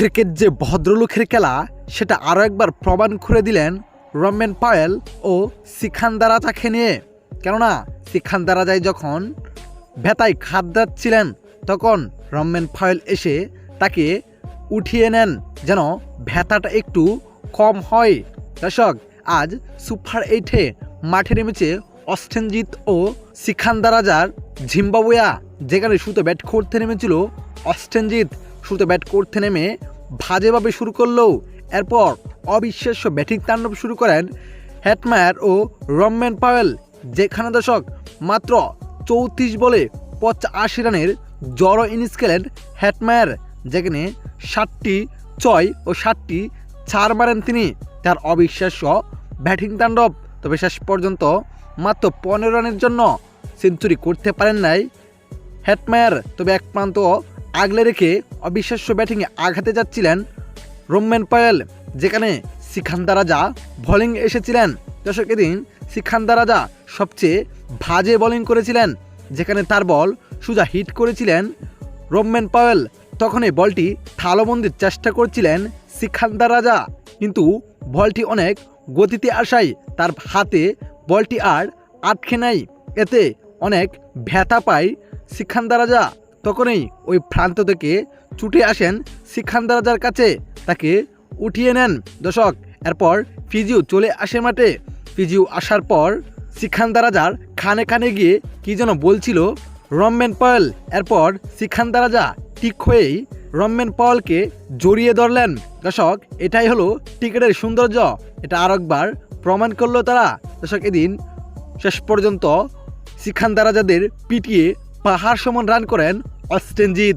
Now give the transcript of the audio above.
Cricket যে ভদ্রলোকের খেলা সেটা আরও একবার প্রমাণ করে দিলেন রোমেন পাওয়েল ও সিকান্দার রাজাকে নিয়ে। কেননা সিকান্দার রাজাই যখন ব্যথায় খাদ্যাচ্ছিলেন তখন রোমেন পাওয়েল এসে তাকে উঠিয়ে নেন যেন ব্যথাটা একটু কম হয়। দর্শক, আজ সুপার 8-এ মাঠে নেমেছে অস্টিন জিত ও সিকান্দার রাজার জিম্বাবুয়া, যেখানে শুরুতে ব্যাট করতে নেমেছিল অস্টিন জিত। শুরুতে ব্যাট করতে নেমে বাজেভাবে শুরু করলেও এরপর অবিশ্বাস্য ব্যাটিং তাণ্ডব শুরু করেন হেটমায়ার ও রোমেন পাওয়েল, যেখানে দর্শক মাত্র 34 বলে 85 রানের জড়ো ইনিংস খেলেন হেটমায়ার, যেখানে 7টি 6 ও 7টি 4 মারেন তিনি। তার অবিশ্বাস্য ব্যাটিং তাণ্ডব, তবে শেষ পর্যন্ত মাত্র 15 রানের জন্য সেঞ্চুরি করতে পারেন নাই হেটমায়ার। তবে এক প্রান্ত আগলে রেখে অবিশ্বাস্য ব্যাটিংয়ে আঘাতে যাচ্ছিলেন রোমেন পাওয়েল, যেখানে সিকান্দার রাজা বোলিং এসেছিলেন। দর্শক, এদিন সিকান্দার রাজা সবচেয়ে বাজে বোলিং করেছিলেন, যেখানে তার বল সোজা হিট করেছিলেন রোমেন পাওয়েল। তখন এই বলটি থালবন্দির চেষ্টা করছিলেন সিকান্দার রাজা, কিন্তু বলটি অনেক গতিতে আসায় তার হাতে বলটি আর আটকে নাই। এতে অনেক ব্যথা পায় সিকান্দার রাজা। তখনই ওই প্রান্ত থেকে ছুটে আসেন সিকান্দার রাজার কাছে, তাকে উঠিয়ে নেন। দর্শক, এরপর ফিজিও চলে আসে মাঠে। ফিজিও আসার পর সিকান্দার রাজার কানে কানে গিয়ে কি যেন বলছিল রোমেন পাওয়েল। এরপর সিকান্দার রাজা ঠিক হয়েই রোমেন পাওয়েলকে জড়িয়ে ধরলেন। দর্শক, এটাই হলো ক্রিকেটের সৌন্দর্য, এটা আর একবার প্রমাণ করলো তারা। দর্শক, এদিন শেষ পর্যন্ত সিকান্দার রাজাদের পিটিয়ে পাহাড় সমান রান করেন অস্টিন জিত।